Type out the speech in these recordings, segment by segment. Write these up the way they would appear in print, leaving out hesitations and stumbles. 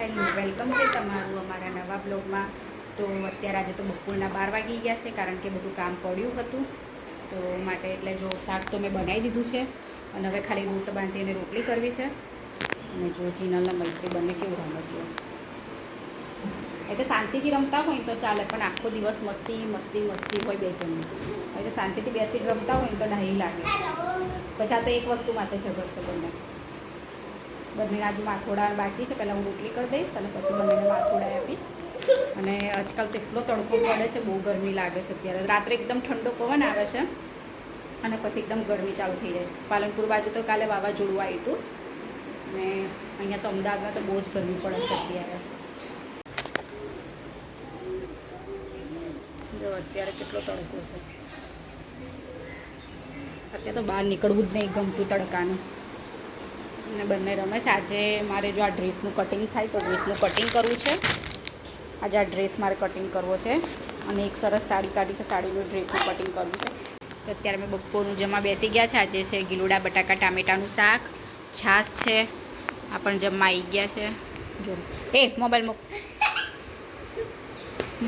Hello welcome છે તમારું અમારા નવા બ્લોગમાં. તો અત્યારે આજે તો બપોરના 12 વાગી ગયા છે, કારણ કે બધું કામ પડ્યું હતું તો માટે એટલે જો શાક તો મેં બનાવી દીધું છે અને હવે ખાલી રોટ બાંધીને રોટલી કરવી છે. અને જો જીનલના મૈત્રી બંને કેવું રમે છે, એ તો શાંતિથી રમતા હોય ને તો ચાલે, પણ આખો દિવસ મસ્તી મસ્તી મસ્તી હોય બે જણની. હવે તો શાંતિથી બેસીને રમતા હોય ને તો ડાહી લાગે, પછી આ તો એક વસ્તુ માટે ઝઘડશે બંને આજુ માથોડા બાકી છે. પહેલાં હું રોટલી કરી દઈશ અને પછી બંનેને માથોડા આપીશ. અને આજકાલ તો એટલો તડકો પડે છે, બહુ ગરમી લાગે છે અત્યારે. રાત્રે એકદમ ઠંડો પવન આવે છે અને પછી એકદમ ગરમી ચાલુ થઈ જાય છે. પાલનપુર બાજુ તો કાલે વાવાઝોડું આવ્યું હતું અને અહીંયા તો અમદાવાદમાં તો બહુ જ ગરમી પડે છે અત્યારે. જો અત્યારે કેટલો તડકો છે, અત્યારે તો બહાર નીકળવું જ નહીં ગમતું તડકાનું. અને બંને રમે છે. આજે મારે જો આ ડ્રેસનું કટિંગ થાય તો ડ્રેસનું કટિંગ કરવું છે. આજે આ ડ્રેસ મારે કટિંગ કરવો છે અને એક સરસ સાડી કાઢી છે, સાડીનું ડ્રેસનું કટિંગ કરવું છે. તો અત્યારે મેં બપોરનું જમવા બેસી ગયા છે. આજે છે ગીલુડા બટાકા ટામેટાનું શાક, છાશ છે. આ પણ જમવા આવી ગયા છે. જો મોબાઈલ મૂક,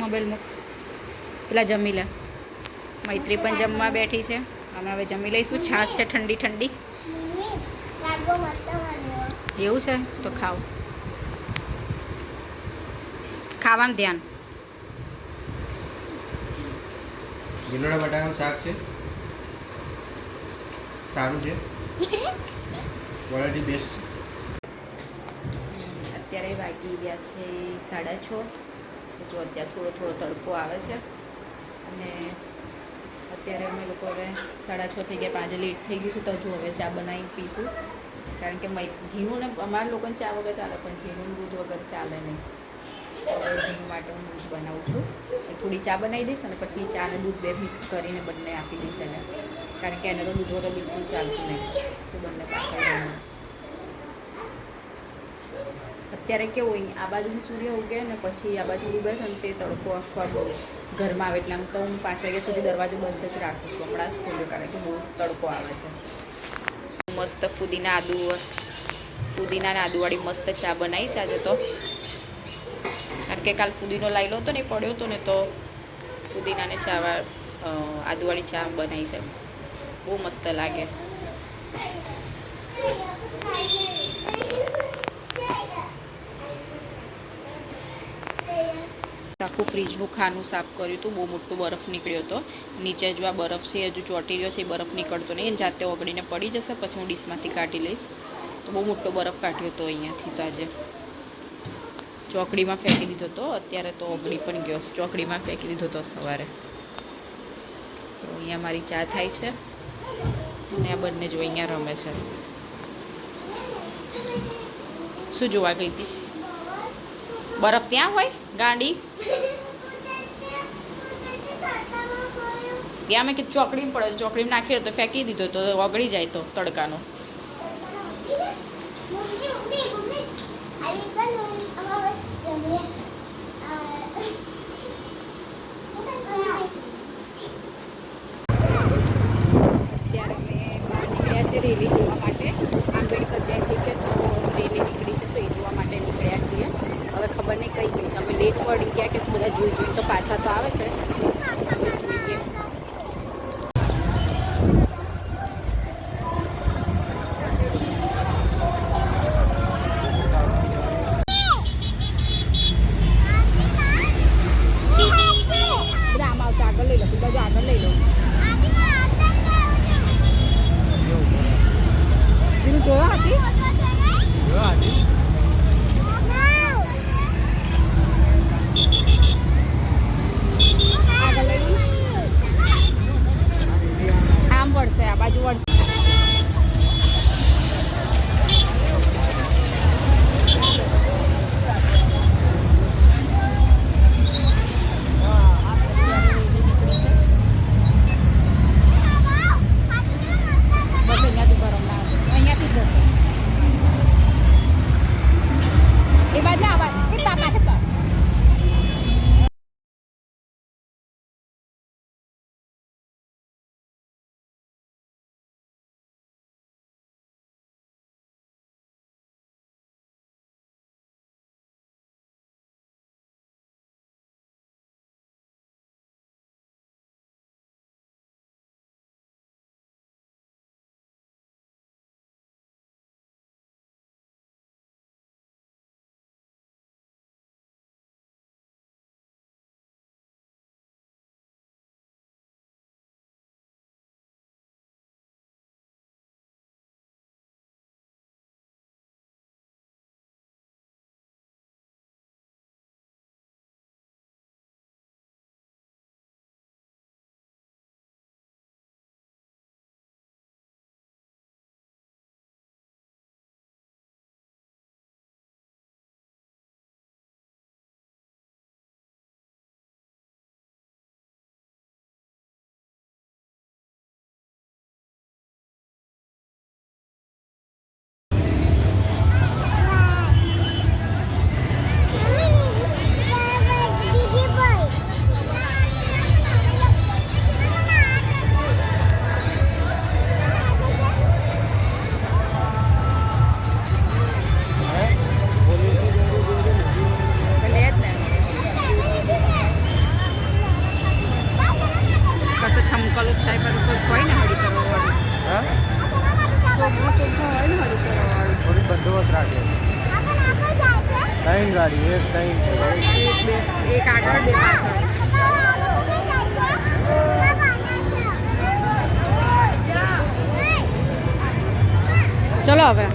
મોબાઈલ મૂક, પેલા જમી લે. મૈત્રી પણ જમવા બેઠી છે. અમે હવે જમી લઈશું. છાશ છે ઠંડી ઠંડી. એવું છે તો ખાવ, ખાવાનું ધ્યાન. ગીલોડા બટાકાનું શાક છે, સારું છે, ક્વોલિટી બેસ્ટ છે. અત્યારે વાગી ગયા છે 6:30. જો અત્યારે થોડો થોડો તડકો આવે છે અને અત્યારે અમે લોકો હવે 6:30 થઈ ગયા. 5 લેટ થઈ ગયું તો હજુ હવે ચા બનાવી પીશું, કારણ કે જીનું ને અમારા લોકોને ચા વગર ચાલે પણ જીનું દૂધ વગર ચાલે નહીં. હવે જીનું માટે હું દૂધ બનાવું છું. થોડી ચા બનાવી દઈશ અને પછી ચા અને દૂધ બે મિક્સ કરીને બંને આપી દઈશ એને, કારણ કે એને તો દૂધ વગર બિલકુલ ચાલતું નહીં. તો બંને પાછળ અત્યારે કેવું હોય, આ બાજુથી સૂર્ય ઉગે ને પછી આ બાજુ ઉગે છે ને તે તડકો આખો ઘરમાં આવે. એટલે આમ તો હું 5 વાગ્યા સુધી દરવાજો બંધ જ રાખું છું. હમણાં જ ખોલ્યો, કારણ કે બહુ તડકો આવે છે. મસ્ત ફુદીના અને આદુવાળી મસ્ત ચા બનાવી છે આજે તો, કારણ કે કાલ ફુદીનો લાવેલો હતો ને પડ્યો હતો ને, તો ફુદીનાને ચા આદુવાળી ચા બનાવી છે. બહુ મસ્ત લાગે. આખું ફ્રીજનું ખાનું સાફ કર્યું હતું. બહુ મોટો બરફ નીકળ્યો હતો. નીચે જો આ બરફ છે હજુ ચોંટી રહ્યો છે, એ બરફ નીકળતો નહીં, જાતે ઓગળીને પડી જશે. પછી હું ડીશમાંથી કાઢી લઈશ. તો બહુ મોટો બરફ કાઢ્યો હતો અહીંયાથી. તો આજે ચોકડીમાં ફેંકી દીધો હતો, અત્યારે તો ઓગળી પણ ગયો. ચોકડીમાં ફેંકી દીધો હતો સવારે. તો અહીંયા મારી ચા થાય છે અને આ બંને જો અહીંયા રમે છે. શું જોવા ગઈ હતી? બરફ ત્યાં હોય ગાંડી? ત્યાં મેં કે ચોકડી પડે, ચોકડી નાખ્યો તો ફેંકી દીધો તો ઓગળી જાય તો તડકાનો. અત્યારે અમે બહાર નીકળ્યા છે રેલી જોવા માટે. આંબેડકર જયંતિ છે તો રેલી નીકળી છે, તો એ જોવા માટે નીકળ્યા છીએ. હવે ખબર નહીં કઈ ગઈ છે. અમે લેટ પડી ગયા કે બધા જોઈ તો પાછા તો આવે છે. હવે જોઈએ. બધા આમ આવશે, આગળ લઈ લો, તું બાજુ આગળ લઈ લો. જીનું જોવા હતી? આગળ લઈ લો. ત્રણ ગાડી એક ત્રણ એક આગળ બે પાછળ. ચલો હવે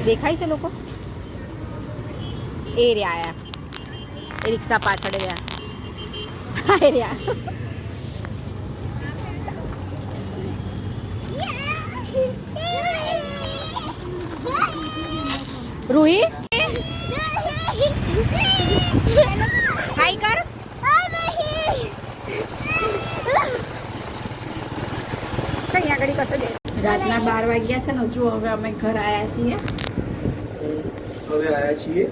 દેખાય છે લોકો એ રહ્યા આયા એ રિક્ષા પાછળ રહ્યા એ રહ્યા રૂહી હાય કર કઈ આગળ કશે દે રાતના 12 વાગ્યા છે ને હજુ હવે અમે ઘર આવ્યા છીએ હવે આવ્યા છીએ